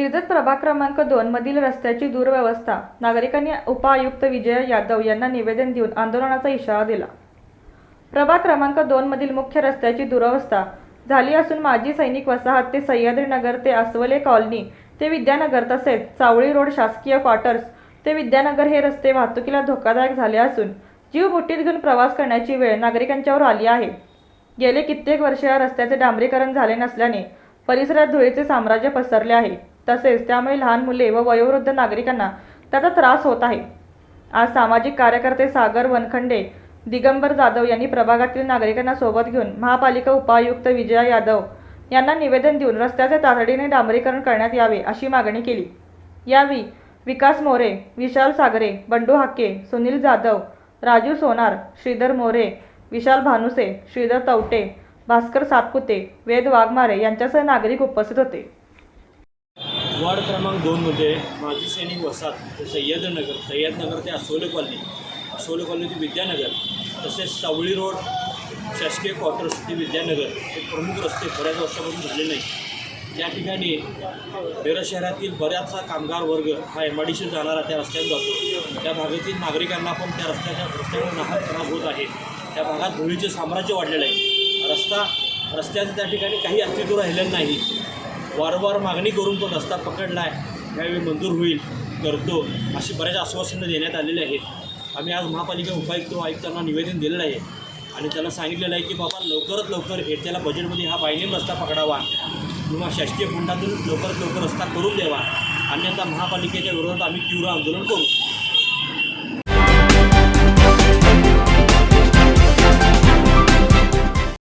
मिरजत प्रभाग क्रमांक 2 मधील रस्त्याची दुरवस्था नागरिकांनी उपआयुक्त विजय यादव यांना निवेदन देऊन आंदोलनाचा इशारा दिला। प्रभाग क्रमांक 2 मधील मुख्य रस्त्याची दुरवस्था झाली असून माजी सैनिक वसाहत ते सह्याद्रीनगर ते अस्वले कॉलनी ते विद्यानगर तसेच चावळी रोड शासकीय क्वार्टर्स ते विद्यानगर हे रस्ते वाहतुकीला धोकादायक झाले असून जीव मुठीत घेऊन प्रवास करण्याची वेळ नागरिकांच्यावर आली आहे। गेले कित्येक वर्ष या रस्त्याचे डांबरीकरण झाले नसल्याने परिसरात धुळीचे साम्राज्य पसरले आहे। तसेच त्यामुळे लहान मुले व वयोवृद्ध नागरिकांना त्याचा त्रास होत आहे। आज सामाजिक कार्यकर्ते सागर वनखंडे, दिगंबर जाधव यांनी प्रभागातील नागरिकांना सोबत घेऊन महापालिका उपायुक्त विजय यादव यांना निवेदन देऊन रस्त्याचे तातडीने डांबरीकरण करण्यात यावे अशी मागणी केली। यावेळी विकास मोरे, विशाल सागरे, बंडू हाके, सुनील जाधव, राजू सोनार, श्रीधर मोरे, विशाल भानुसे, श्रीधर तवटे, भास्कर सातपुते, वेद वाघमारे यांच्यासह नागरिक उपस्थित होते। वार्ड क्रमांक 2 मध्ये माजी सैनिक वसाहत ते सह्याद्रीनगर ते अस्वले कॉलनी ते विद्यानगर तसेच सावळी रोड शासकीय क्वार्टर्स ते विद्यानगर हे प्रमुख रस्ते बऱ्याच वर्षापासून झाले नाही। या ठिकाणी मिरज शहरातील बऱ्याचसा कामगार वर्ग हा MIDC जाणारा त्या रस्त्याने जातो। त्या भागातील नागरिकांना पण त्या रस्त्यावर नाहक त्रास होत आहे। त्या भागात धुळीचे साम्राज्य वाढलेलं आहे। रस्त्याचं त्या ठिकाणी काही अस्तित्व राहिलेलं नाही। वारंवार मागणी करून तो रस्ता पकडला आहे, यावेळी मंजूर होईल करतो अशी बऱ्याच आश्वासनं देण्यात आलेली आहेत। आम्ही आज महापालिका आयुक्तांना निवेदन दिलेलं आहे आणि त्यांना सांगितलेलं आहे की बाबा लवकरात लवकर येत्याला बजेटमध्ये हा बायनेम रस्ता पकडावा किंवा शासकीय फंडातून लवकरात लवकर रस्ता करून द्यावा, अन्यथा महापालिकेच्या विरोधात आम्ही तीव्र आंदोलन करू।